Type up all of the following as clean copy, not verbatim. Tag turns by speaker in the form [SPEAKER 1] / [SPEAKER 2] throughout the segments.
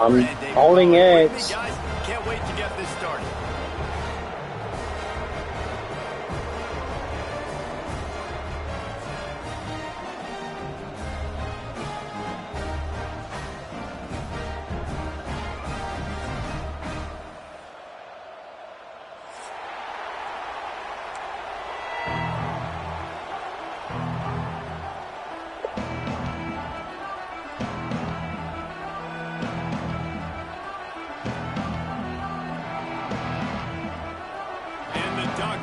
[SPEAKER 1] I'm holding it.
[SPEAKER 2] Can't wait to get this started.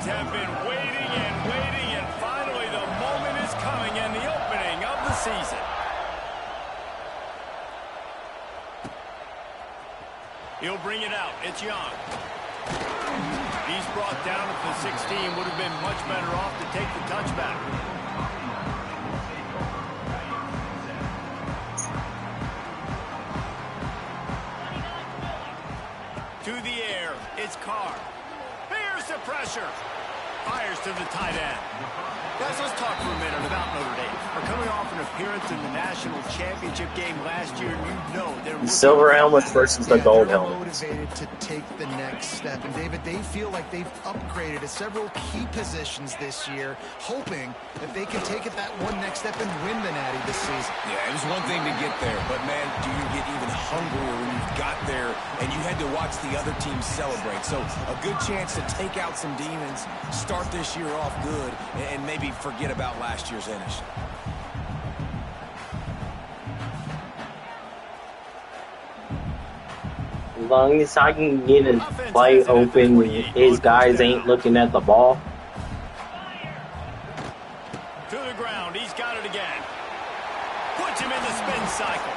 [SPEAKER 2] Have been waiting and finally the moment is coming and the opening of the season. He'll bring it out. It's Young. He's brought down at the 16. Would have been much better off to take the touchback. To the air. It's Carr. Here's the pressure. Fires to the tight end. Guys, let's talk for a minute about Notre Dame. We're coming off an appearance in the national championship game last year, and you know they're
[SPEAKER 1] silver helmets versus the gold helmets.
[SPEAKER 3] Motivated to take the next step, and David, they feel like they've upgraded to several key positions this year, hoping that they can take it that one next step and win the Natty this season.
[SPEAKER 4] Yeah, it was one thing to get there, but man, do you get even hungrier when you've got there and you had to watch the other team celebrate. So a good chance to take out some demons, start this year off good, and maybe forget about last year's finish.
[SPEAKER 1] As long as I can get a play open, his guys ain't looking at the ball.
[SPEAKER 2] To the ground, he's got it again. Puts him in the spin cycle.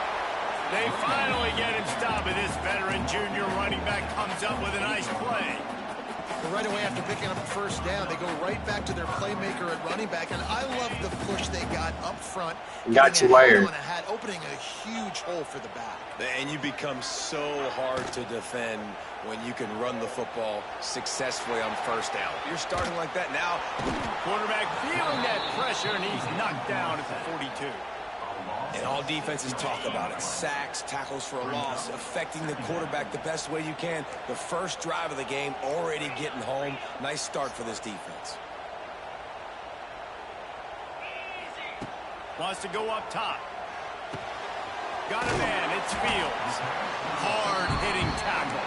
[SPEAKER 2] They finally get him stopped, and this veteran junior running back comes up with a nice play.
[SPEAKER 3] But right away after picking up a first down, they go right back to their playmaker at running back, and I love the push they got up front.
[SPEAKER 1] Got you wired.
[SPEAKER 3] Opening a huge hole for the back.
[SPEAKER 4] And you become so hard to defend when you can run the football successfully on first down. You're starting like that now.
[SPEAKER 2] Quarterback feeling that pressure, and he's knocked down at the 42.
[SPEAKER 4] And all defenses talk about it. Sacks, tackles for a loss, affecting the quarterback the best way you can. The first drive of the game, already getting home. Nice start for this defense.
[SPEAKER 2] Wants to go up top. Got a man. It's Fields. Hard-hitting tackle.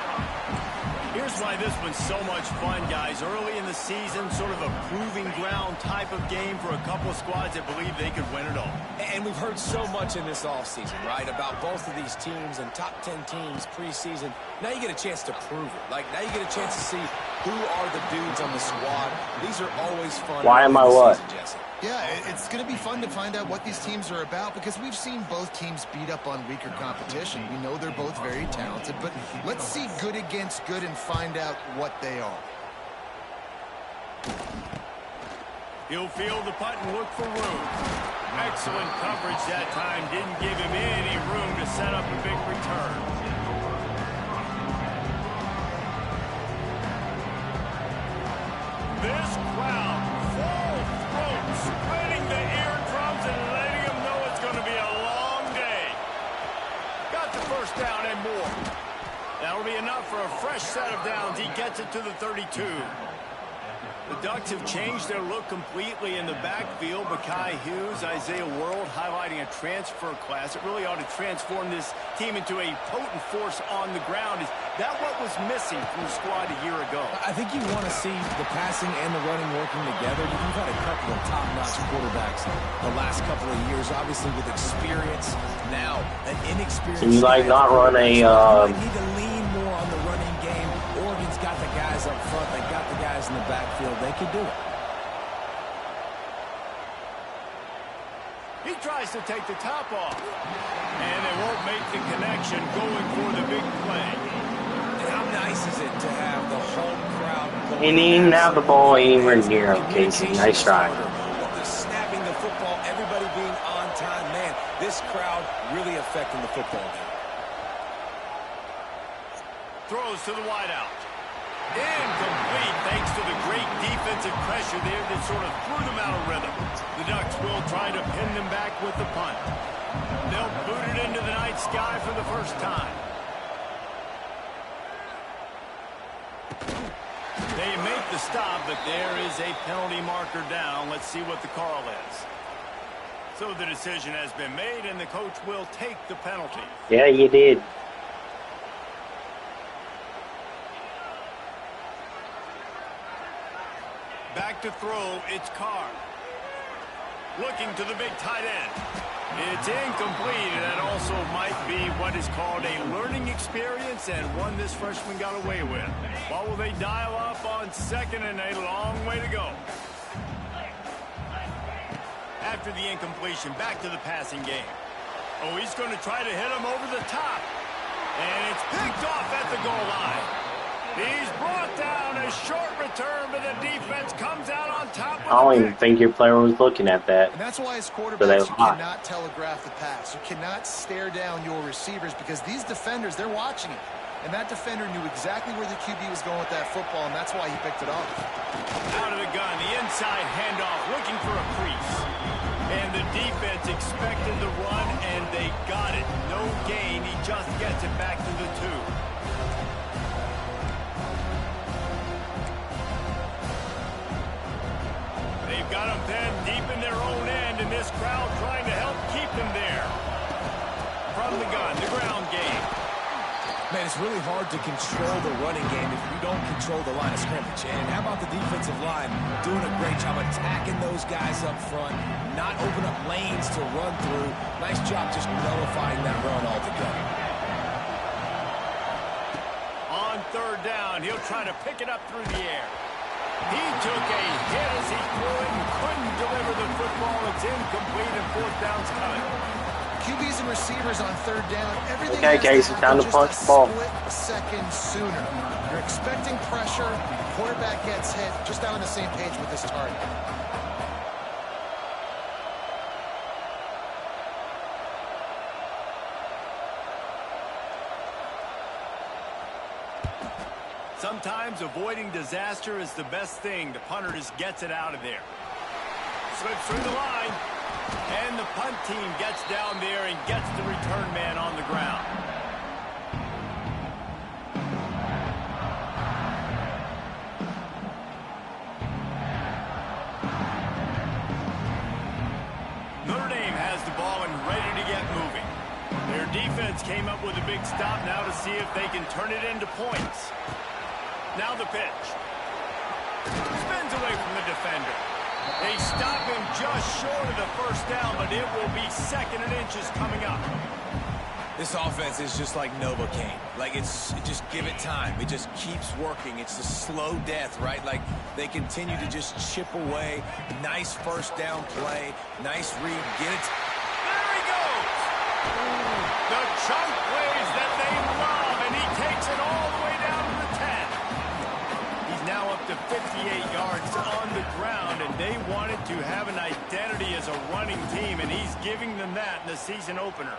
[SPEAKER 2] Here's why this one's so much fun, guys. Early in the season, sort of a proving ground type of game for a couple of squads that believe they could win it all.
[SPEAKER 4] And we've heard so much in this offseason, right, about both of these teams and top 10 teams preseason. Now you get a chance to prove it. Like, now you get a chance to see who are the dudes on the squad. These are always fun.
[SPEAKER 1] Why am I what?
[SPEAKER 4] Jesse.
[SPEAKER 3] Yeah, it's going to be fun to find out what these teams are about because we've seen both teams beat up on weaker competition. We know they're both very talented, but let's see good against good and find out what they are.
[SPEAKER 2] He'll field the punt and look for room. Excellent coverage that time. Didn't give him any room to set up a big return. This crowd, full throat, spreading the eardrums and letting them know it's going to be a long day. Got the first down and more. That'll be enough for a fresh set of downs. He gets it to the 32. The Ducks have changed their look completely in the backfield. Mekhi Hughes, Isaiah World highlighting a transfer class. It really ought to transform this team into a potent force on the ground. Is that what was missing from the squad a year ago?
[SPEAKER 4] I think you want to see the passing and the running working together. You've had a couple of top-notch quarterbacks the last couple of years, obviously with experience. Now, an inexperienced...
[SPEAKER 1] Can you, like, not run a...
[SPEAKER 4] They need to lean more on the running game. Oregon's got the guys up front. They got the guys in the backfield. They could do it.
[SPEAKER 2] He tries to take the top off. And they won't make the connection going for the big play.
[SPEAKER 4] And how nice is it to have the home crowd going?
[SPEAKER 1] He didn't even have the ball anywhere near him, Casey. Nice try.
[SPEAKER 4] The snapping the football, everybody being on time. Man, this crowd really affecting the football game.
[SPEAKER 2] Throws to the wideout. Incomplete thanks to the great defensive pressure there that sort of threw them out of rhythm. The Ducks will try to pin them back with the punt. They'll boot it into the night sky for the first time. They make the stop, but there is a penalty marker down. Let's see what the call is. So the decision has been made, and the coach will take the penalty.
[SPEAKER 1] Yeah, you did.
[SPEAKER 2] Back to throw, it's Carr. Looking to the big tight end. It's incomplete, and that also might be what is called a learning experience, and one this freshman got away with. What will they dial up on second, and a long way to go. After the incompletion, back to the passing game. Oh, he's going to try to hit him over the top. And it's picked off at the goal line. He's brought down. A short return, but the defense comes out on top.
[SPEAKER 1] I don't even think your player was looking at that.
[SPEAKER 3] And that's why as quarterbacks, you cannot telegraph the pass. You cannot stare down your receivers because these defenders, they're watching it. And that defender knew exactly where the QB was going with that football, and that's why he picked it off.
[SPEAKER 2] Out of the gun, the inside handoff, looking for a crease. And the defense expected the run, and they got it. No gain. He just gets it back to the 2. They've got them then deep in their own end, and this crowd trying to help keep them there. From the gun, the ground game.
[SPEAKER 4] Man, it's really hard to control the running game if you don't control the line of scrimmage. And how about the defensive line doing a great job attacking those guys up front, not open up lanes to run through. Nice job just nullifying that run altogether.
[SPEAKER 2] On third down, he'll try to pick it up through the air. He took a hit as he threw it and couldn't deliver the football. It's incomplete, and fourth down's coming.
[SPEAKER 3] QBs and receivers on third down. Everything
[SPEAKER 1] Okay, Casey, time to punch the ball.
[SPEAKER 3] Split second sooner. You're expecting pressure. Quarterback gets hit. Just not on the same page with his target.
[SPEAKER 2] Sometimes avoiding disaster is the best thing. The punter just gets it out of there. Slips through the line. And the punt team gets down there and gets the return man on the ground. Notre Dame has the ball and ready to get moving. Their defense came up with a big stop now to see if they can turn it into points. Now the pitch. Spins away from the defender. They stop him just short of the first down, but it will be second and inches coming up.
[SPEAKER 4] This offense is just like Novocaine. Like, just give it time. It just keeps working. It's the slow death, right? Like, they continue to just chip away. Nice first down play. Nice read. Get it.
[SPEAKER 2] There he goes. The chunk plays that they love, and he takes it all the way down to the 10. He's now up to 58 yards on the ground, and they wanted to have an identity as a running team, and he's giving them that in the season opener.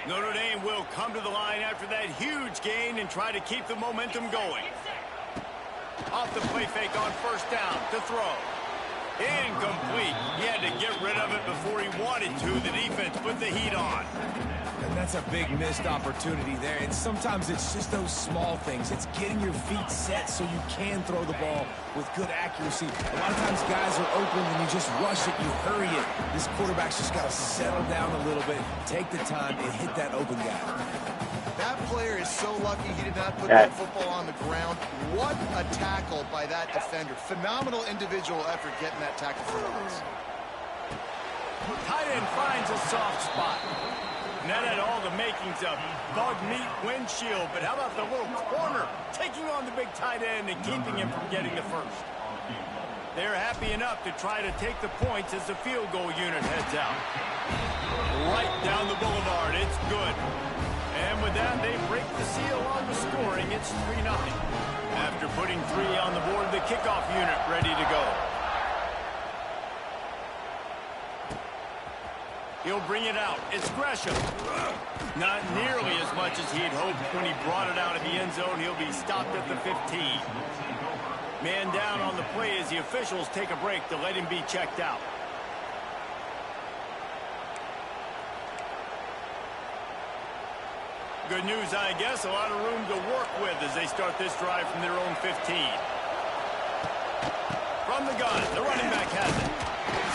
[SPEAKER 2] Notre Dame will come to the line after that huge gain and try to keep the momentum going. Off the play fake on first down to throw. Incomplete. He had to get rid of it before he wanted to. The defense put the heat on.
[SPEAKER 4] And that's a big missed opportunity there. And sometimes it's just those small things. It's getting your feet set so you can throw the ball with good accuracy. A lot of times guys are open and you just rush it, you hurry it. This quarterback's just got to settle down a little bit, take the time, and hit that open guy.
[SPEAKER 3] That player is so lucky he did not put that football on the ground. What a tackle by that defender. Phenomenal individual effort getting that tackle for us.
[SPEAKER 2] Tight end finds a soft spot. And that had all the makings of bug meat windshield, but how about the little corner taking on the big tight end and keeping him from getting the first? They're happy enough to try to take the points as the field goal unit heads out. Right down the boulevard, it's good. And with that, they break the seal on the scoring. It's 3-0. After putting 3 on the board, the kickoff unit ready to go. He'll bring it out. It's Gresham. Not nearly as much as he'd hoped when he brought it out of the end zone. He'll be stopped at the 15. Man down on the play as the officials take a break to let him be checked out. Good news, I guess. A lot of room to work with as they start this drive from their own 15. From the gun, the running back has it.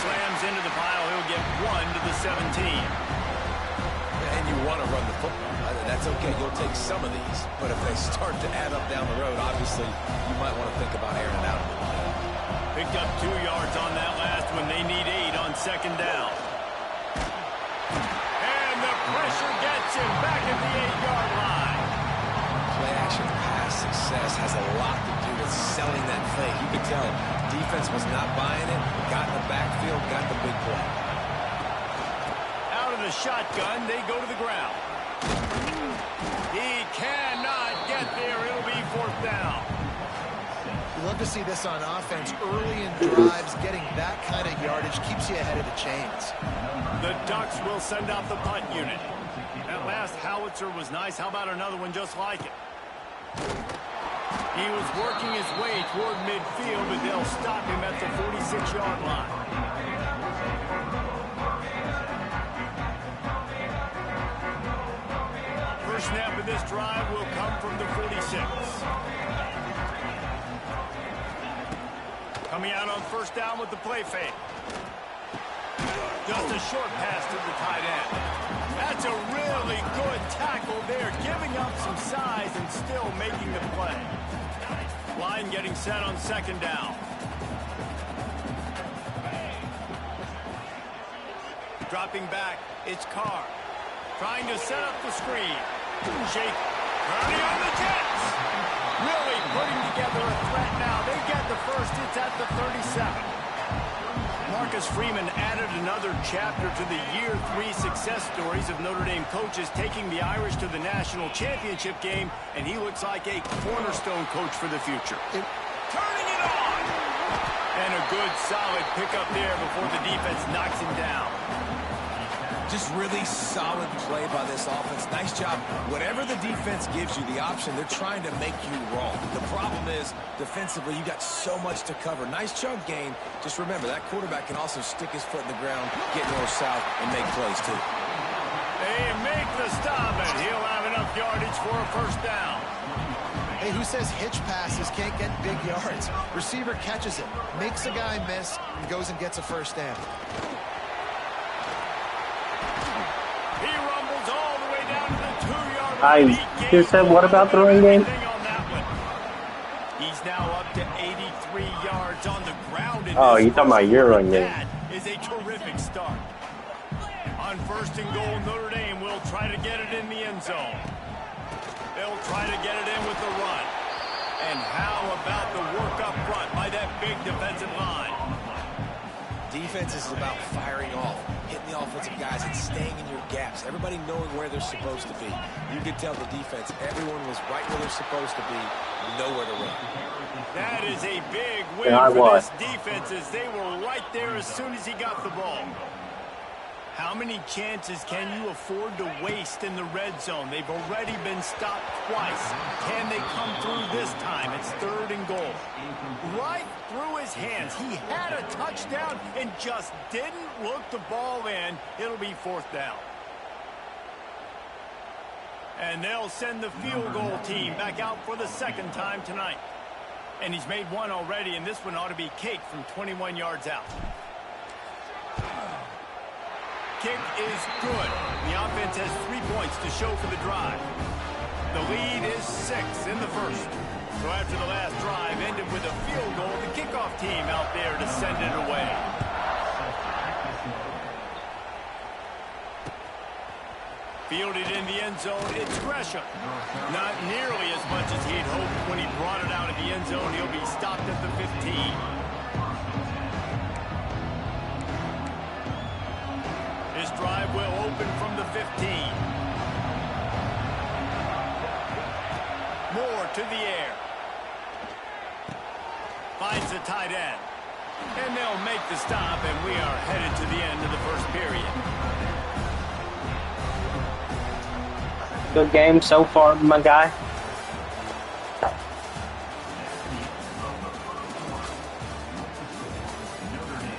[SPEAKER 2] Slams into the pile. He'll get 1 to the 17.
[SPEAKER 4] And you want to run the football. That's okay. You'll take some of these. But if they start to add up down the road, obviously, you might want to think about airing it out a little bit.
[SPEAKER 2] Picked up 2 yards on that last one. They need 8 on second down. And the pressure gets him back at the 8-yard line.
[SPEAKER 4] Play action pass success has a lot to do with selling that fake. You could tell defense was not buying it. Got in the backfield, got the big play.
[SPEAKER 2] Out of the shotgun, they go to the ground. He cannot get there. It'll be 4th down.
[SPEAKER 3] You love to see this on offense. Early in drives, getting that kind of yardage keeps you ahead of the chains.
[SPEAKER 2] The Ducks will send out the punt unit. That last howitzer was nice. How about another one just like it? He was working his way toward midfield, but they'll stop him at the 46-yard line. First snap of this drive will come from the 46. Coming out on first down with the play fake. Just a short pass to the tight end. That's a really good tackle there, giving up some size and still making the play. Line getting set on second down. Dropping back, it's Carr. Trying to set up the screen. Shake. Running on the Jets. Really putting together a threat now. They get the first. It's at the 37. Marcus Freeman added another chapter to the year 3 success stories of Notre Dame coaches, taking the Irish to the national championship game, and he looks like a cornerstone coach for the future. Turning it on! And a good solid pickup there before the defense knocks him down.
[SPEAKER 4] Just really solid play by this offense. Nice job. Whatever the defense gives you the option, they're trying to make you wrong. The problem is, defensively, you got so much to cover. Nice chunk gain. Just remember, that quarterback can also stick his foot in the ground, get north-south, and make plays, too.
[SPEAKER 2] They make the stop, and he'll have enough yardage for a first down.
[SPEAKER 3] Hey, who says hitch passes can't get big yards? Receiver catches it, makes a guy miss, and goes and gets a first down.
[SPEAKER 2] He rumbles all the way down to the 2-yard
[SPEAKER 1] I
[SPEAKER 2] line.
[SPEAKER 1] just said, what about the running game?
[SPEAKER 2] He's now up to 83 yards on the ground.
[SPEAKER 1] Oh, you're talking about your running game.
[SPEAKER 2] That is a terrific start. On first and goal, Notre Dame will try to get it in the end zone. They'll try to get it in with the run. And how about the work up front by that big defensive line?
[SPEAKER 4] Defense is about firing off, hitting the offensive guys, and staying in your gaps. Everybody knowing where they're supposed to be. You could tell the defense, everyone was right where they're supposed to be, nowhere to run.
[SPEAKER 2] That is a big win for this defense, as they were right there as soon as he got the ball. How many chances can you afford to waste in the red zone? They've already been stopped twice. Can they come through this time? It's 3rd and goal. Right through his hands. He had a touchdown and just didn't look the ball in. It'll be 4th down. And they'll send the field goal team back out for the 2nd time tonight. And he's made one already, and this one ought to be cake from 21 yards out. Kick is good. The offense has 3 points to show for the drive. The lead is 6 in the first. So after the last drive ended with a field goal, the kickoff team out there to send it away. Fielded in the end zone, it's Gresham. Not nearly as much as he'd hoped when he brought it out of the end zone. He'll be stopped at the 15. This drive will open from the 15. Moore to the air. Finds the tight end. And they'll make the stop, and we are headed to the end of the first period.
[SPEAKER 1] Good game so far, my guy.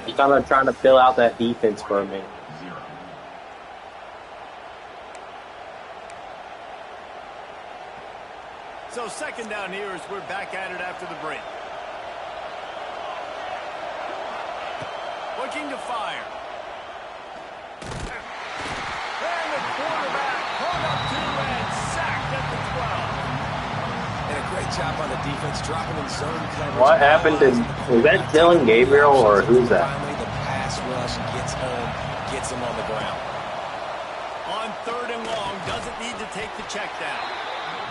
[SPEAKER 1] Just kind of trying to fill out that defense for a minute.
[SPEAKER 2] So second down here as we're back at it after the break. Looking to fire. And the quarterback hung up to and sacked at the 12.
[SPEAKER 4] And a great job on the defense, dropping in zone coverage.
[SPEAKER 1] What happened to, was that Dylan Gabriel or who's that?
[SPEAKER 4] Finally, the pass rush gets home, gets him on the ground.
[SPEAKER 2] On third and long, doesn't need to take the check down.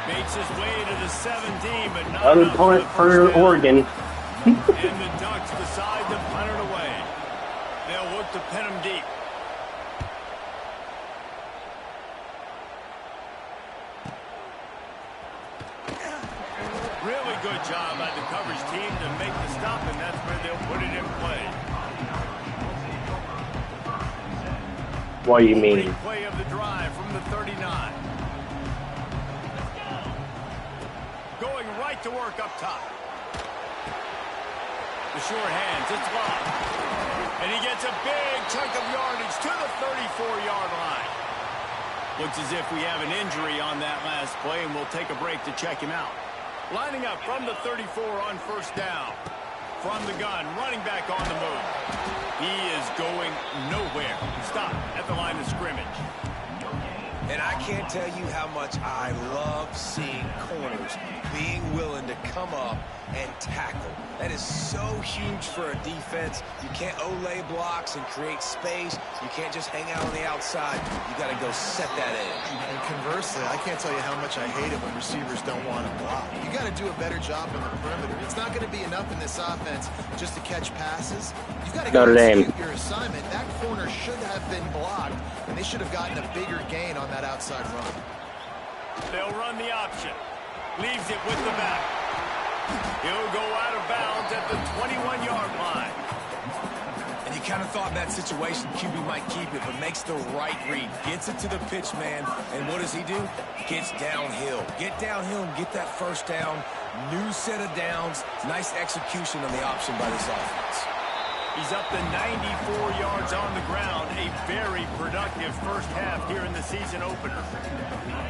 [SPEAKER 2] Makes his way to the 17, but not
[SPEAKER 1] Another
[SPEAKER 2] enough
[SPEAKER 1] point for Oregon.
[SPEAKER 2] And the Ducks decide to punt it away. They'll look to pin him deep. Really good job by the coverage team to make the stop, and that's where they'll put it in play.
[SPEAKER 1] What do you mean?
[SPEAKER 2] Play of the drive from the 39. Going right to work up top. The short hands, it's locked. And he gets a big chunk of yardage to the 34-yard line. Looks as if we have an injury on that last play, and we'll take a break to check him out. Lining up from the 34 on first down. From the gun, running back on the move. He is going nowhere. Stop at the line of scrimmage.
[SPEAKER 4] And I can't tell you how much I love seeing corners being willing to come up and tackle. That is so huge for a defense. You can't olay blocks and create space. You can't just hang out on the outside. You got to go set that edge.
[SPEAKER 3] And conversely, I can't tell you how much I hate it when receivers don't want to block. You got to do a better job on the perimeter. It's not going to be enough in this offense just to catch passes. You got to go execute your assignment. That corner should have been blocked, and they should have gotten a bigger gain on that outside run.
[SPEAKER 2] They'll run the option. Leaves it with the back. He'll go out of bounds at the 21-yard line.
[SPEAKER 4] And you kind of thought in that situation QB might keep it, but makes the right read. Gets it to the pitch man, and what does he do? Gets downhill. Get downhill and get that first down. New set of downs. Nice execution on the option by this offense.
[SPEAKER 2] He's up to 94 yards on the ground. A very productive first half here in the season opener.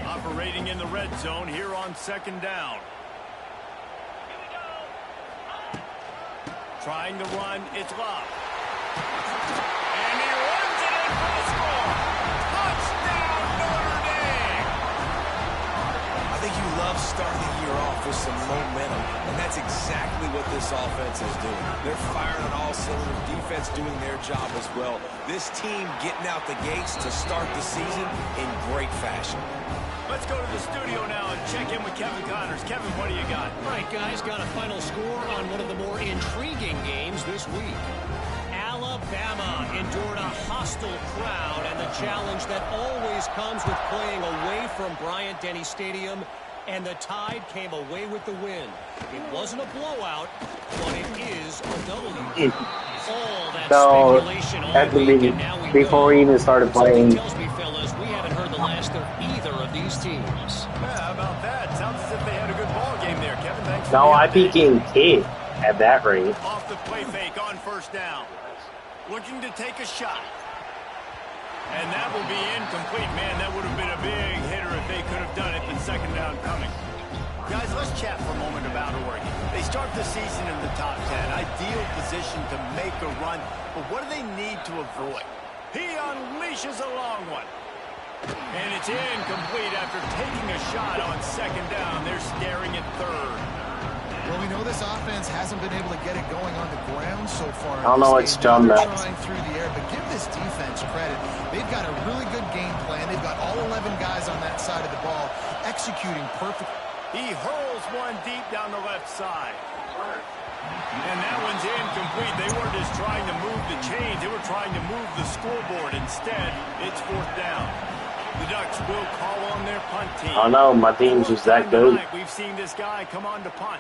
[SPEAKER 2] Operating in the red zone here on second down. Trying to run, it's locked. And he runs it in for the score. Touchdown, Notre Dame!
[SPEAKER 4] I think you love starting the year off with some momentum, and that's exactly what this offense is doing. They're firing on all cylinders, defense doing their job as well. This team getting out the gates to start the season in great fashion.
[SPEAKER 2] Let's go to the studio now and check in with Kevin Connors. Kevin, what do you got?
[SPEAKER 5] All right, guys, got a final score on one of the more intriguing games this week. Alabama endured a hostile crowd and the challenge that always comes with playing away from Bryant-Denny Stadium, and the Tide came away with the win. It wasn't a blowout, but it is a W. All that speculation all week, and now we
[SPEAKER 1] before we even started playing.
[SPEAKER 5] Tells me, fellas, we haven't heard the last of either of these teams.
[SPEAKER 2] Yeah, how about that? Sounds as if they had a good ball game there, Kevin. Thanks for
[SPEAKER 1] No,
[SPEAKER 2] the
[SPEAKER 1] I'd be
[SPEAKER 2] update.
[SPEAKER 1] getting kicked at that rate.
[SPEAKER 2] Off the play fake on first down. Looking to take a shot. And that will be incomplete. Man, that would have been a big hitter if they could have done it, but second down coming. Guys, let's chat for a moment about Oregon. They start the season in the top 10. Ideal position to make a run, but what do they need to avoid? He unleashes a long one. And it's incomplete after taking a shot on second down. They're staring at third.
[SPEAKER 3] Well, we know this offense hasn't been able to get it going on the ground so far.
[SPEAKER 1] I don't know what's done
[SPEAKER 3] They're
[SPEAKER 1] that.
[SPEAKER 3] trying through the air, but give this defense credit. They've got a really good game plan. They've got all 11 guys on that side of the ball executing perfect.
[SPEAKER 2] He hurls one deep down the left side. And that one's incomplete. They weren't just trying to move the chains. They were trying to move the scoreboard. Instead, it's fourth down. The Ducks will call on their punt team.
[SPEAKER 1] I don't know, my team's just that good.
[SPEAKER 2] We've seen this guy come on to punt.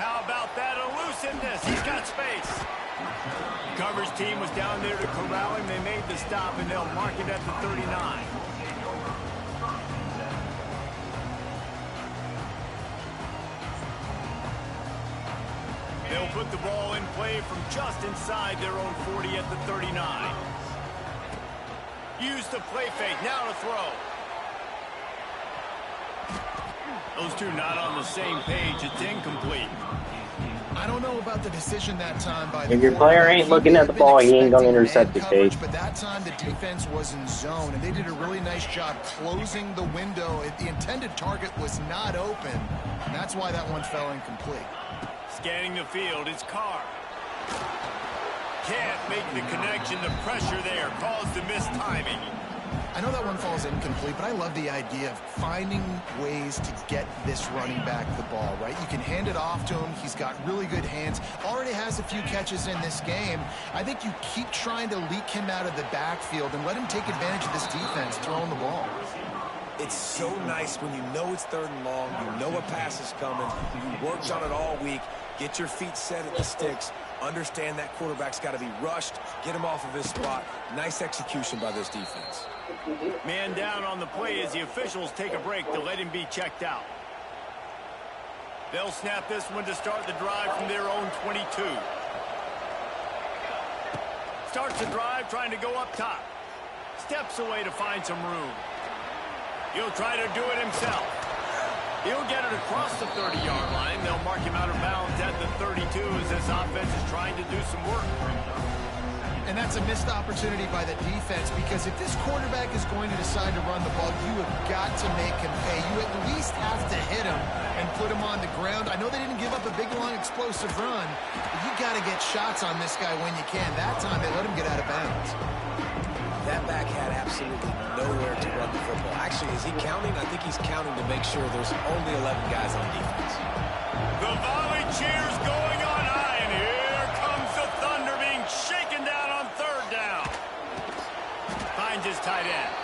[SPEAKER 2] How about that elusiveness? He's got space. Coverage team was down there to corral him. They made the stop, and they'll mark it at the 39. They'll put the ball in play from just inside their own 40 at the 39. Use the play fake. Now to throw. Those two not on the same page. It's incomplete.
[SPEAKER 3] I don't know about the decision that time by
[SPEAKER 1] If your player ain't looking at the ball, he ain't going to intercept it, Paige.
[SPEAKER 3] But that time the defense was in zone, and they did a really nice job closing the window. The intended target was not open, and that's why that one fell incomplete.
[SPEAKER 2] Scanning the field, it's Carr. Can't make the connection. The pressure there caused the mistiming.
[SPEAKER 3] I know that one falls incomplete, but I love the idea of finding ways to get this running back the ball, right? You can hand it off to him. He's got really good hands. Already has a few catches in this game. I think you keep trying to leak him out of the backfield and let him take advantage of this defense throwing the ball.
[SPEAKER 4] It's so nice when you know it's 3rd and long, you know a pass is coming, you worked on it all week, get your feet set at the sticks, understand that quarterback's got to be rushed, get him off of his spot. Nice execution by this defense.
[SPEAKER 2] Man down on the play as the officials take a break to let him be checked out. They'll snap this one to start the drive from their own 22. Starts the drive trying to go up top. Steps away to find some room. He'll try to do it himself. He'll get it across the 30-yard line. They'll mark him out of bounds at the 32 as this offense is trying to do some work.
[SPEAKER 3] And that's a missed opportunity by the defense, because if this quarterback is going to decide to run the ball, you have got to make him pay. You at least have to hit him and put him on the ground. I know they didn't give up a big, long, explosive run, but you got to get shots on this guy when you can. That time they let him get out of bounds.
[SPEAKER 4] That back had absolutely nowhere to run the football. Actually, is he counting? I think he's counting to make sure there's only 11 guys on defense.
[SPEAKER 2] The volley cheers going on high, and here comes the Thunder being shaken down on 3rd down. Finds his tight end.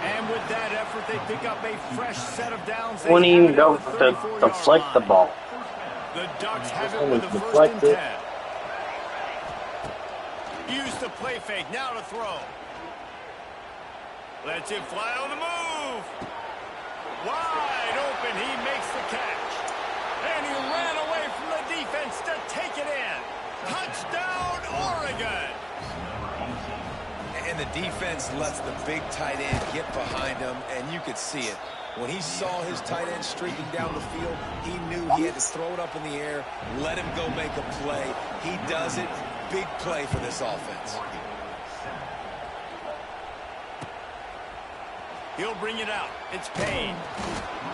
[SPEAKER 2] And with that effort, they pick up a fresh set of downs.
[SPEAKER 1] Wouldn't even go to deflect the ball.
[SPEAKER 2] The Ducks have it with the 1st and 10. Use the play fake, now to throw. Lets it fly on the move. Wide open, he makes the catch. And he ran away from the defense to take it in. Touchdown, Oregon.
[SPEAKER 4] And the defense lets the big tight end get behind him, and you could see it. When he saw his tight end streaking down the field, he knew he had to throw it up in the air, let him go make a play. He does it. Big play for this offense.
[SPEAKER 2] He'll bring it out. It's Payne.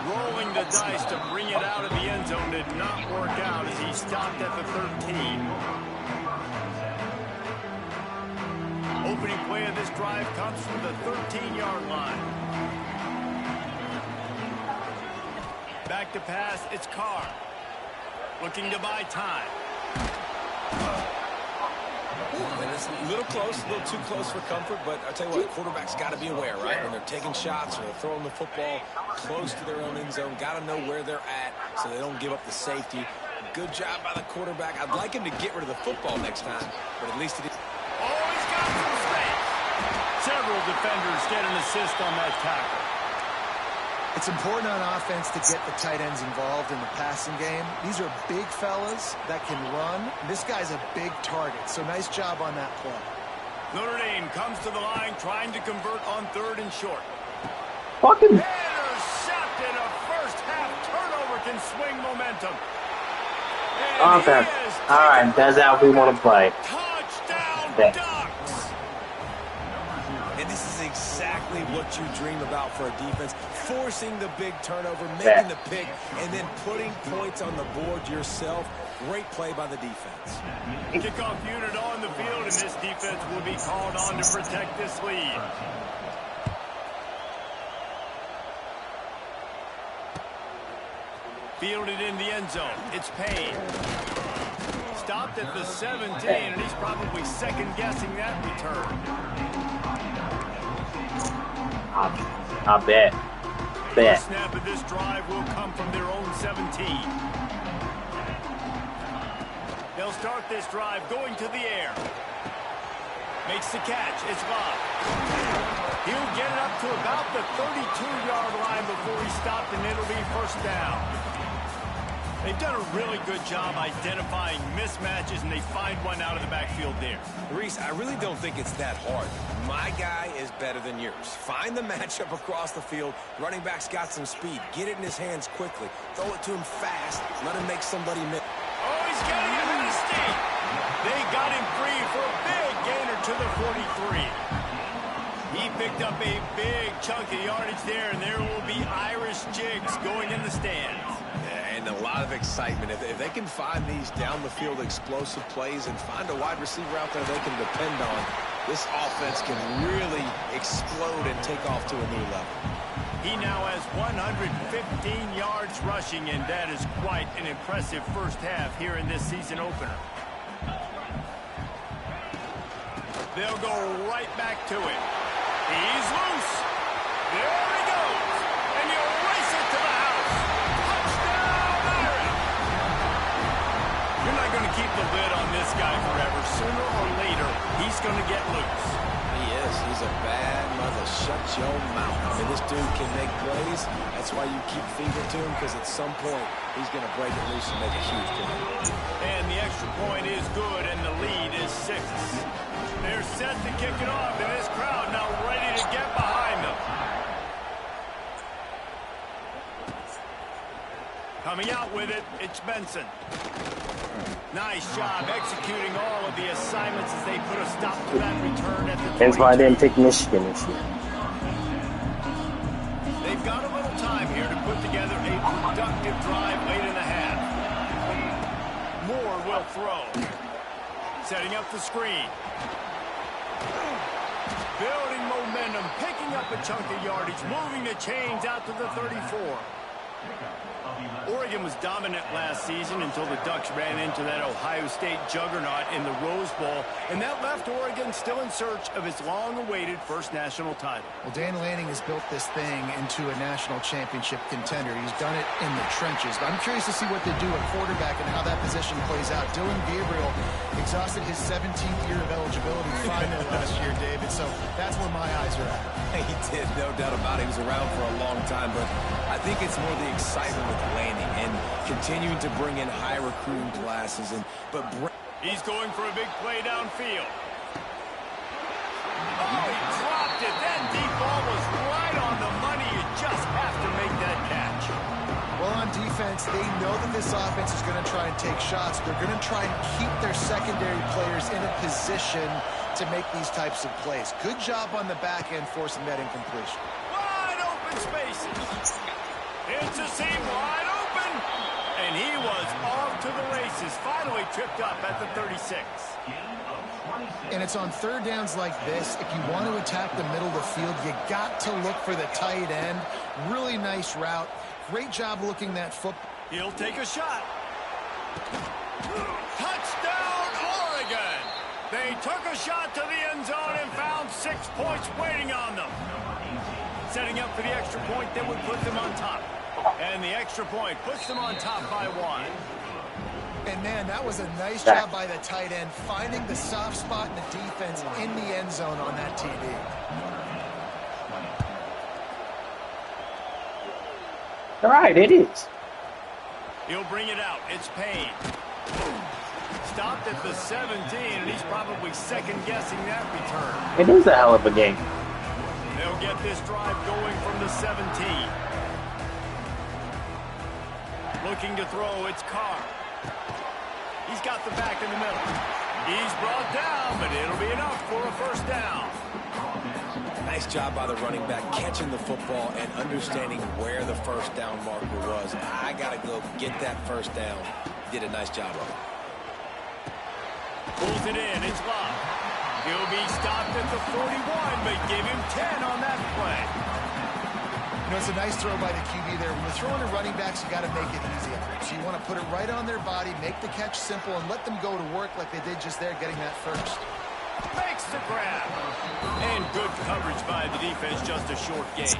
[SPEAKER 2] Rolling the dice to bring it out of the end zone did not work out as he stopped at the 13. Opening play of this drive comes from the 13-yard line. Back to pass, it's Carr. Looking to buy time.
[SPEAKER 4] It's a little close, a little too close for comfort, but I tell you what, the quarterback's got to be aware, right? When they're taking shots or they're throwing the football close to their own end zone, got to know where they're at so they don't give up the safety. Good job by the quarterback. I'd like him to get rid of the football next time, but at least he did.
[SPEAKER 2] Oh, he's got some space. Several defenders get an assist on that tackle.
[SPEAKER 3] It's important on offense to get the tight ends involved in the passing game. These are big fellas that can run. This guy's a big target, so nice job on that play.
[SPEAKER 2] Notre Dame comes to the line trying to convert on 3rd and short.
[SPEAKER 1] Fucking
[SPEAKER 2] Intercepted. A first-half turnover can swing momentum.
[SPEAKER 1] okay. All right, that's how we want to play.
[SPEAKER 2] Touchdown,
[SPEAKER 1] Okay.
[SPEAKER 2] Ducks.
[SPEAKER 4] And this is exactly what you dream about for a defense. Forcing the big turnover, making the pick, and then putting points on the board yourself. Great play by the defense.
[SPEAKER 2] Kickoff unit on the field, and this defense will be called on to protect this lead. Fielded in the end zone. It's Payne. Stopped at the 17, and he's probably second-guessing that return.
[SPEAKER 1] I bet.
[SPEAKER 2] The snap of this drive will come from their own 17. They'll start this drive going to the air. Makes the catch. It's Bob. He'll get it up to about the 32-yard line before he stopped, and it'll be 1st down. They've done a really good job identifying mismatches, and they find one out of the backfield there.
[SPEAKER 4] Reese, I really don't think it's that hard. My guy is better than yours. Find the matchup across the field. Running back's got some speed. Get it in his hands quickly. Throw it to him fast. Let him make somebody miss.
[SPEAKER 2] Oh, he's getting ahead of steam. They got him free for a big gainer to the 43. He picked up a big chunk of yardage there, and there will be Irish jigs going in the stands.
[SPEAKER 4] And a lot of excitement. If they can find these down-the-field explosive plays and find a wide receiver out there they can depend on, this offense can really explode and take off to a new level.
[SPEAKER 2] He now has 115 yards rushing, and that is quite an impressive first half here in this season opener. They'll go right back to it. He's loose. There he goes. And he'll race it to the house. Touchdown, Irish. You're not going to keep the lid on this guy forever. Sooner or later, he's going to get loose.
[SPEAKER 4] He is. He's a bad mother. Shut your mouth. I mean, this dude can make plays. That's why you keep feeding to him, because at some point, he's going to break it loose and make a huge play.
[SPEAKER 2] And the extra point is good, and the lead is 6. They're set to kick it off, and this crowd now ready to get behind them. Coming out with it, it's Benson. Nice job executing all of the assignments as they put a stop to that return at the 22.
[SPEAKER 1] That's why I didn't pick Michigan this year.
[SPEAKER 2] They've got a little time here to put together a productive drive late in the half. Moore will throw. Setting up the screen. Building momentum, picking up a chunk of yardage, moving the chains out to the 34. Oregon was dominant last season until the Ducks ran into that Ohio State juggernaut in the Rose Bowl, and that left Oregon still in search of its long-awaited first national title.
[SPEAKER 3] Well, Dan Lanning has built this thing into a national championship contender. He's done it in the trenches. But I'm curious to see what they do at quarterback and how that position plays out. Dylan Gabriel exhausted his 17th year of eligibility finally last year, David, so that's where my eyes are at.
[SPEAKER 4] He did, no doubt about it. He was around for a long time, but I think it's more the excitement with Lanning and continuing to bring in high recruiting classes.
[SPEAKER 2] He's going for a big play downfield. Oh, he dropped it. That deep ball was right on the money. You just have to make that catch.
[SPEAKER 3] Well, on defense, they know that this offense is going to try and take shots. They're going to try and keep their secondary players in a position to make these types of plays. Good job on the back end forcing that incompletion.
[SPEAKER 2] Wide open spaces. It's a seam wide open. And he was off to the races. Finally tripped up at the 36.
[SPEAKER 3] And it's on third downs like this. If you want to attack the middle of the field, you got to look for the tight end. Really nice route. Great job looking that football.
[SPEAKER 2] He'll take a shot. Touchdown, Oregon. They took a shot to the end zone and found 6 points waiting on them. Setting up for the extra point that would put them on top. And the extra point puts them on top by 1.
[SPEAKER 3] And, man, that was a nice job by the tight end, finding the soft spot in the defense in the end zone on that TD.
[SPEAKER 1] All right, it is.
[SPEAKER 2] He'll bring it out. It's Payne. Stopped at the 17, and he's probably second-guessing that return.
[SPEAKER 1] It is a hell of a game.
[SPEAKER 2] They'll get this drive going from the 17. Looking to throw, it's Carr. He's got the back in the middle. He's brought down, but it'll be enough for a first down.
[SPEAKER 4] Nice job by the running back catching the football and understanding where the first down marker was. I got to go get that first down. Did a nice job of it.
[SPEAKER 2] Pulls it in. It's Love. He'll be stopped at the 41, but give him 10 on that play.
[SPEAKER 3] You know, it's a nice throw by the QB there. When you're throwing to running backs, you got to make it easy. So you want to put it right on their body, make the catch simple, and let them go to work like they did just there, getting that first.
[SPEAKER 2] Makes the grab. And good coverage by the defense, just a short gain.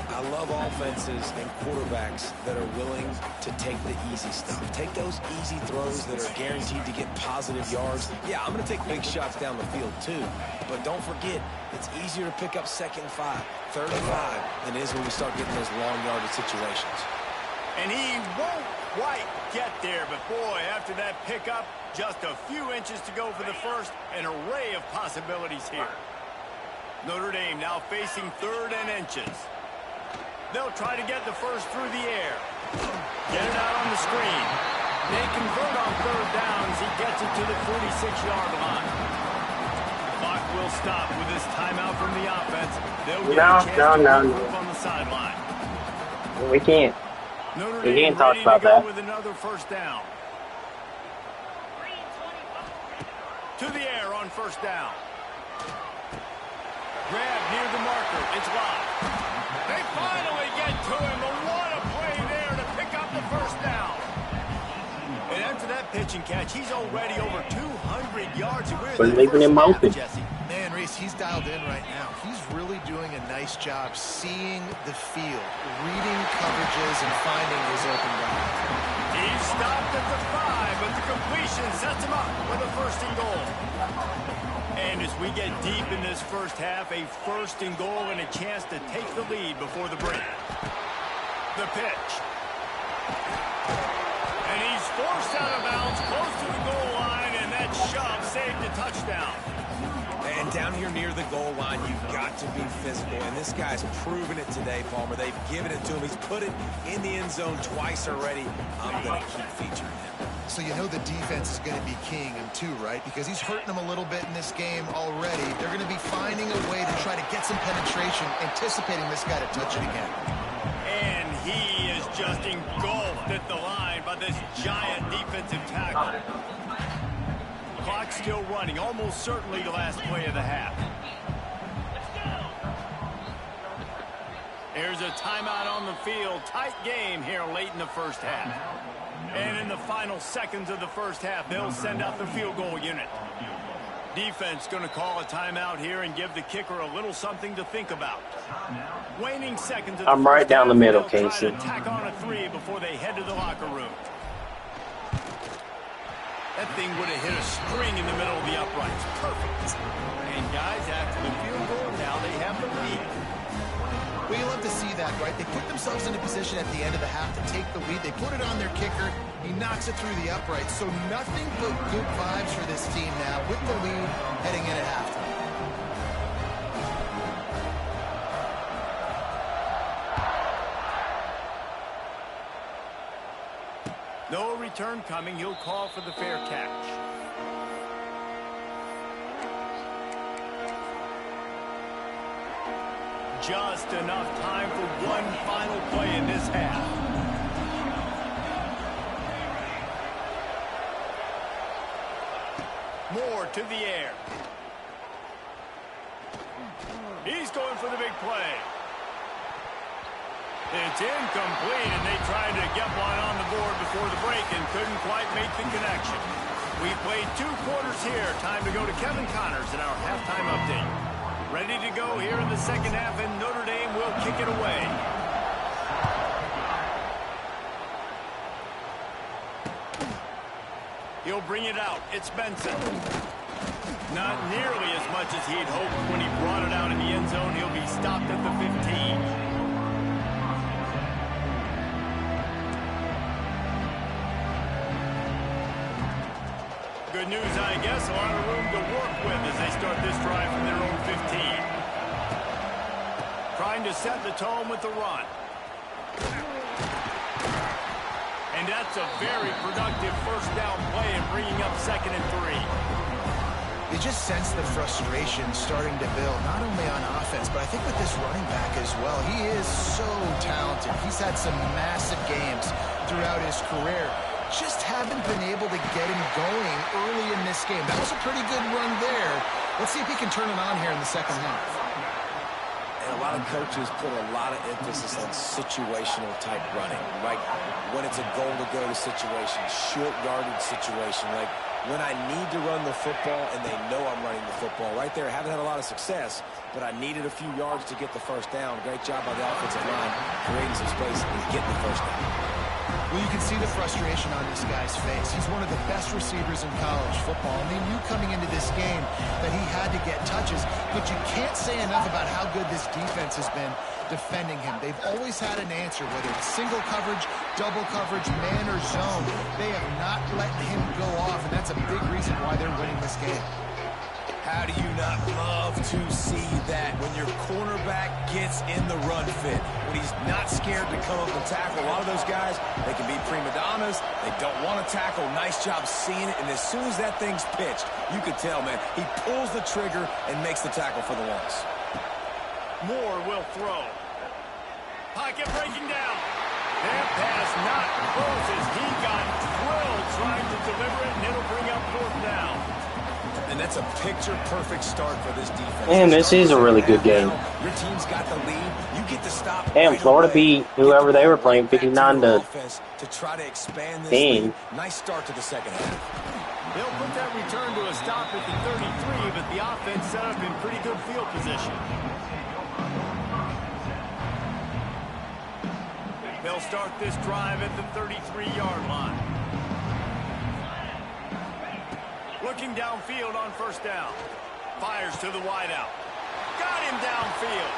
[SPEAKER 4] I love offenses and quarterbacks that are willing to take the easy stuff. Take those easy throws that are guaranteed to get positive yards. Yeah, I'm going to take big shots down the field too. But don't forget, it's easier to pick up 2nd and 5, 3rd and 5 than it is when we start getting those long yardage situations.
[SPEAKER 2] And he won't quite get there, but boy, after that pickup, just a few inches to go for the first. An array of possibilities here. Notre Dame now facing 3rd and inches. They'll try to get the first through the air. Get it out on the screen. They convert on 3rd down as he gets it to the 46-yard line. Clock will stop with this timeout from the offense. They'll get a chance to regroup on the sideline.
[SPEAKER 1] We can't.
[SPEAKER 2] Notre
[SPEAKER 1] We
[SPEAKER 2] Dame
[SPEAKER 1] can't talk
[SPEAKER 2] ready
[SPEAKER 1] about
[SPEAKER 2] to go
[SPEAKER 1] that.
[SPEAKER 2] with another first down. To the air on 1st down. Grab near the marker. It's live. They finally get to him. But what a play there to pick up the first down. And after that pitch and catch, he's already over 200 yards.
[SPEAKER 1] We're leaving him open.
[SPEAKER 2] Jesse.
[SPEAKER 3] Man, Reese, he's dialed in right now. He's really doing a nice job seeing the field, reading coverages, and finding his open guy.
[SPEAKER 2] He's stopped at the 5, but the completion sets him up with a 1st and goal. And as we get deep in this first half, a 1st and goal and a chance to take the lead before the break. The pitch. And he's forced out of bounds close to the goal line, and that shove saved a touchdown.
[SPEAKER 4] And down here near the goal line, you've got to be physical. And this guy's proven it today, Palmer. They've given it to him. He's put it in the end zone twice already. I'm going to keep featuring him.
[SPEAKER 3] So you know the defense is going to be keying him too, right? Because he's hurting them a little bit in this game already. They're going to be finding a way to try to get some penetration, anticipating this guy to touch it again.
[SPEAKER 2] And he is just engulfed at the line by this giant defensive tackle. Clock still running, almost certainly the last play of the half. There's a timeout on the field. Tight game here late in the first half. And in the final seconds of the first half, they'll send out the field goal unit. Defense going to call a timeout here and give the kicker a little something to think about. Waning seconds of the
[SPEAKER 1] I'm right
[SPEAKER 2] first
[SPEAKER 1] down the
[SPEAKER 2] half,
[SPEAKER 1] middle,
[SPEAKER 2] they'll try
[SPEAKER 1] Casey.
[SPEAKER 2] to tack on a 3 before they head to the locker room. That thing would have hit a string in the middle of the uprights. Perfect. And guys, after the field goal, now they have the lead.
[SPEAKER 3] Well, you love to see that, right? They put themselves in a position at the end of the half to take the lead. They put it on their kicker. He knocks it through the uprights. So nothing but good vibes for this team now with the lead heading in at halftime.
[SPEAKER 2] No return coming. He'll call for the fair catch. Just enough time for one final play in this half. Moore to the air. He's going for the big play. It's incomplete, and they tried to get one on the board before the break and couldn't quite make the connection. We played 2 quarters here. Time to go to Kevin Connors in our halftime update. Ready to go here in the second half, and Notre Dame will kick it away. He'll bring it out. It's Benson. Not nearly as much as he'd hoped when he brought it out in the end zone. He'll be stopped at the 15. Good news, I guess. A lot of room to work with as they start this drive from their own 15. Trying to set the tone with the run. And that's a very productive first down play and bringing up 2nd and 3.
[SPEAKER 3] You just sense the frustration starting to build, not only on offense, but I think with this running back as well. He is so talented. He's had some massive games throughout his career. Just haven't been able to get him going early in this game. That was a pretty good run there. Let's see if he can turn it on here in the second half.
[SPEAKER 4] And a lot of coaches put a lot of emphasis on situational type running. Like when it's a goal to go to situation, short yardage situation. Like when I need to run the football and they know I'm running the football. Right there, I haven't had a lot of success, but I needed a few yards to get the first down. Great job by the offensive line, creating some space and getting the first down.
[SPEAKER 3] Well, you can see the frustration on this guy's face. He's one of the best receivers in college football, and they knew coming into this game that he had to get touches, but you can't say enough about how good this defense has been defending him. They've always had an answer, whether it's single coverage, double coverage, man or zone. They have not let him go off, and that's a big reason why they're winning this game.
[SPEAKER 4] How do you not love to see that when your cornerback gets in the run fit, when he's not scared to come up and tackle? A lot of those guys, they can be prima donnas. They don't want to tackle. Nice job seeing it. And as soon as that thing's pitched, you can tell, man, he pulls the trigger and makes the tackle for the loss.
[SPEAKER 2] Moore will throw. Pocket breaking down. That pass not closes. He got drilled trying to deliver it, and it'll bring up 4th down.
[SPEAKER 4] And that's a picture-perfect start for this defense.
[SPEAKER 1] Man, this is a really good game.
[SPEAKER 4] Your team's got the lead. You get to stop.
[SPEAKER 1] Damn,
[SPEAKER 4] right
[SPEAKER 1] Florida
[SPEAKER 4] away.
[SPEAKER 1] beat whoever they were playing 59 to
[SPEAKER 4] try to expand this
[SPEAKER 1] 10.
[SPEAKER 4] lead. Nice start to the second half.
[SPEAKER 2] They'll put that return to a stop at the 33, but the offense set up in pretty good field position. They'll start this drive at the 33-yard line. Looking downfield on 1st down. Fires to the wideout. Got him downfield.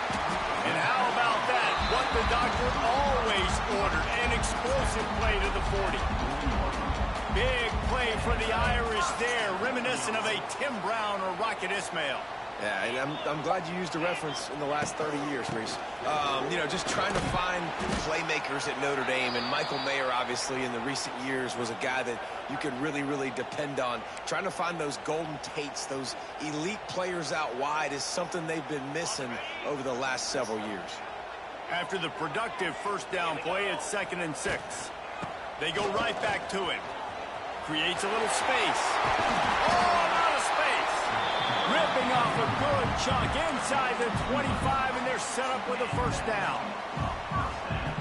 [SPEAKER 2] And how about that? What the doctor always ordered. An explosive play to the 40. Big play for the Irish there. Reminiscent of a Tim Brown or Rocket Ismail.
[SPEAKER 4] Yeah, and I'm glad you used a reference in the last 30 years, Reese. You know, just trying to find playmakers at Notre Dame, and Michael Mayer, obviously, in the recent years, was a guy that you could really, really depend on. Trying to find those golden Tates, those elite players out wide is something they've been missing over the last several years.
[SPEAKER 2] After the productive 1st down play, it's 2nd and 6. They go right back to him. Creates a little space. Oh, out of space. Ripping off a good chunk inside the 25, and they're set up with a 1st down.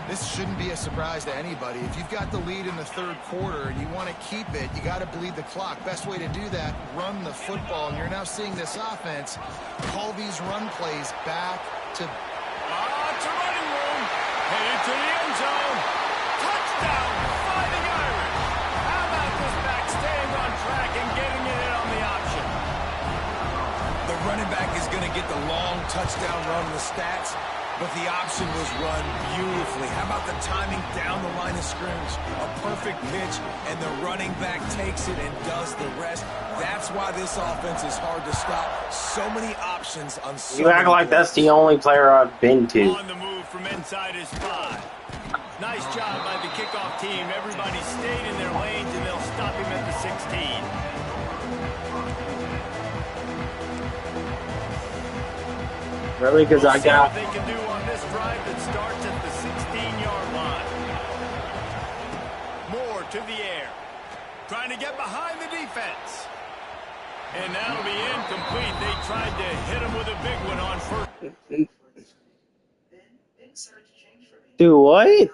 [SPEAKER 3] This shouldn't be a surprise to anybody. If you've got the lead in the 3rd quarter and you want to keep it, you got to bleed the clock. Best way to do that, run the football. And you're now seeing this offense call these run plays back to...
[SPEAKER 2] It's a running room. Headed to the end zone. Touchdown, Fighting Irish. How about this back staying on track and getting it in on the option?
[SPEAKER 4] The running back is going to get the long touchdown run in the stats, but the option was run beautifully. How about the timing down the line of scrimmage? A perfect pitch, and the running back takes it and does the rest. That's why this offense is hard to stop. So many options on so
[SPEAKER 1] You act
[SPEAKER 4] many
[SPEAKER 1] like that's
[SPEAKER 4] plays.
[SPEAKER 1] the only player I've been to.
[SPEAKER 2] On the move from inside his 5. Nice job by the kickoff team. Everybody stayed in their lanes, and they'll stop him at the 16.
[SPEAKER 1] Really? Because I
[SPEAKER 2] See
[SPEAKER 1] got...
[SPEAKER 2] what they can do on this drive that starts at the 16-yard line. Moore to the air. Trying to get behind the defense. And that'll be incomplete. They tried to hit him with a big one on 1st.
[SPEAKER 1] Do what?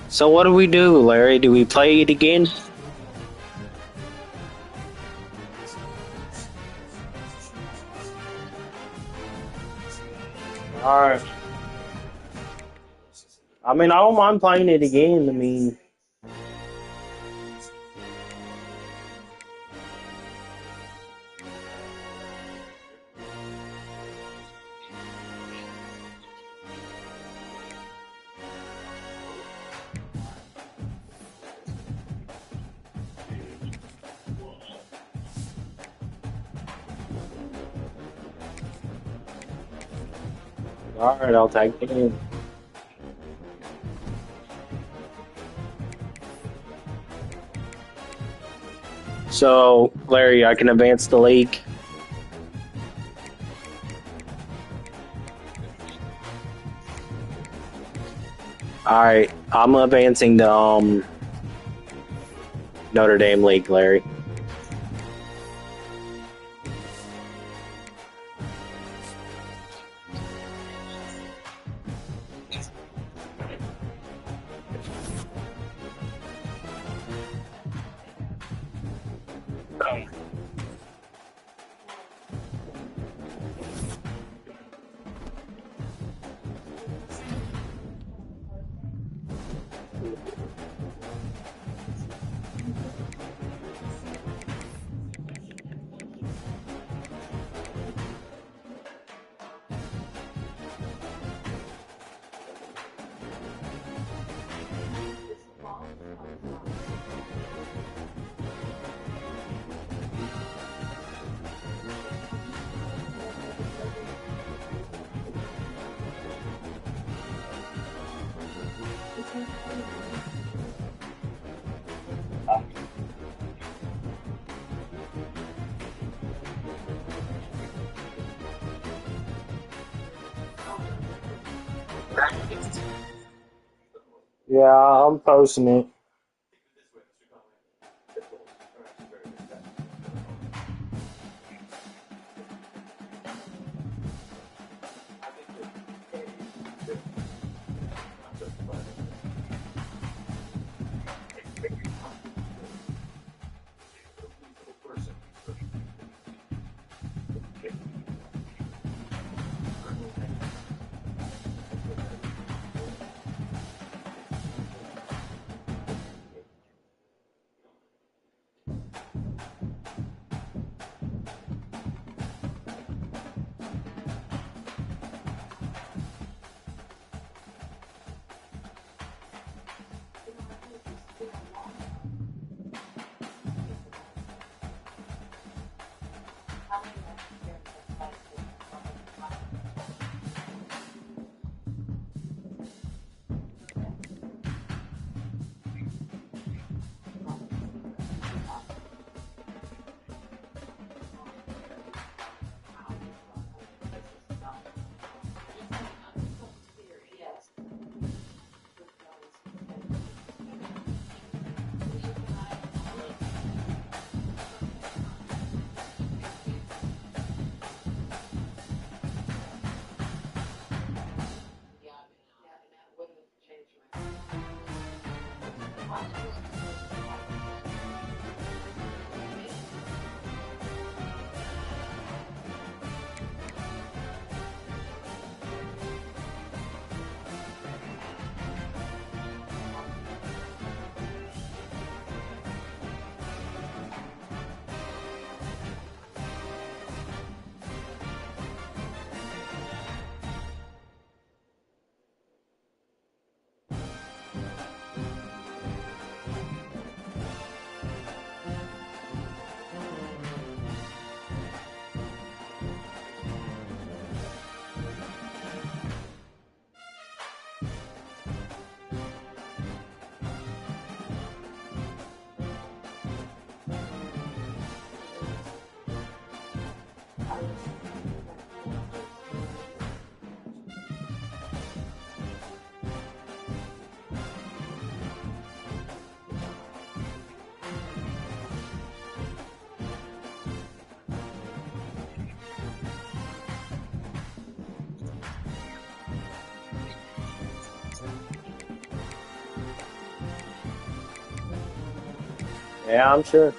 [SPEAKER 1] So what do we do, Larry? Do we play it again? Alright. I mean, I don't mind playing it again. I mean... Alright, I'll take it in. So, Larry, I can advance the league. Alright, I'm advancing the Notre Dame league, Larry. Yeah, I'm posting it. Yeah, I'm sure.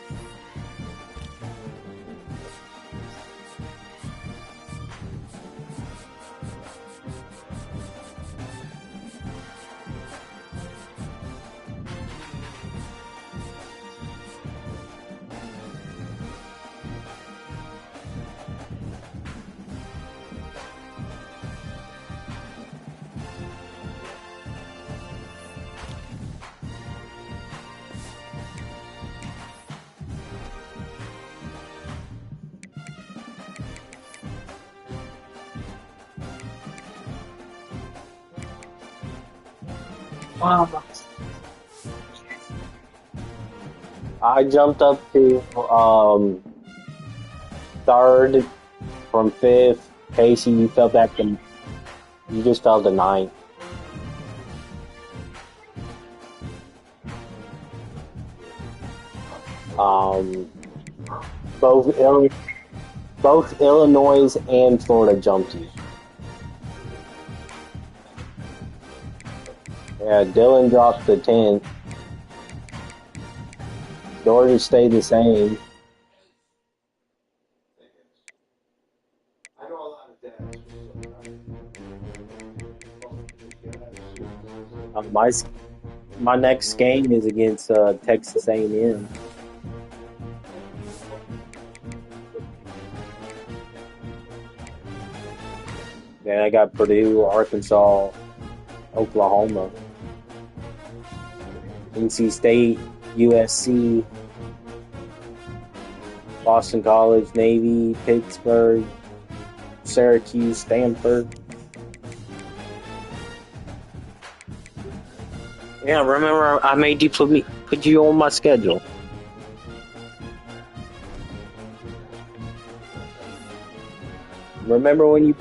[SPEAKER 1] I jumped up to third from fifth. Casey, you fell back to you just fell to ninth. Um, both both Illinois and Florida jumped you. Yeah, Dylan dropped to 10th. Georgia stayed the same. My my next game is against Texas A&M. Then I got Purdue, Arkansas, Oklahoma, NC State, USC, Boston College, Navy, Pittsburgh, Syracuse, Stanford. Yeah, remember I made you put you on my schedule. Remember when you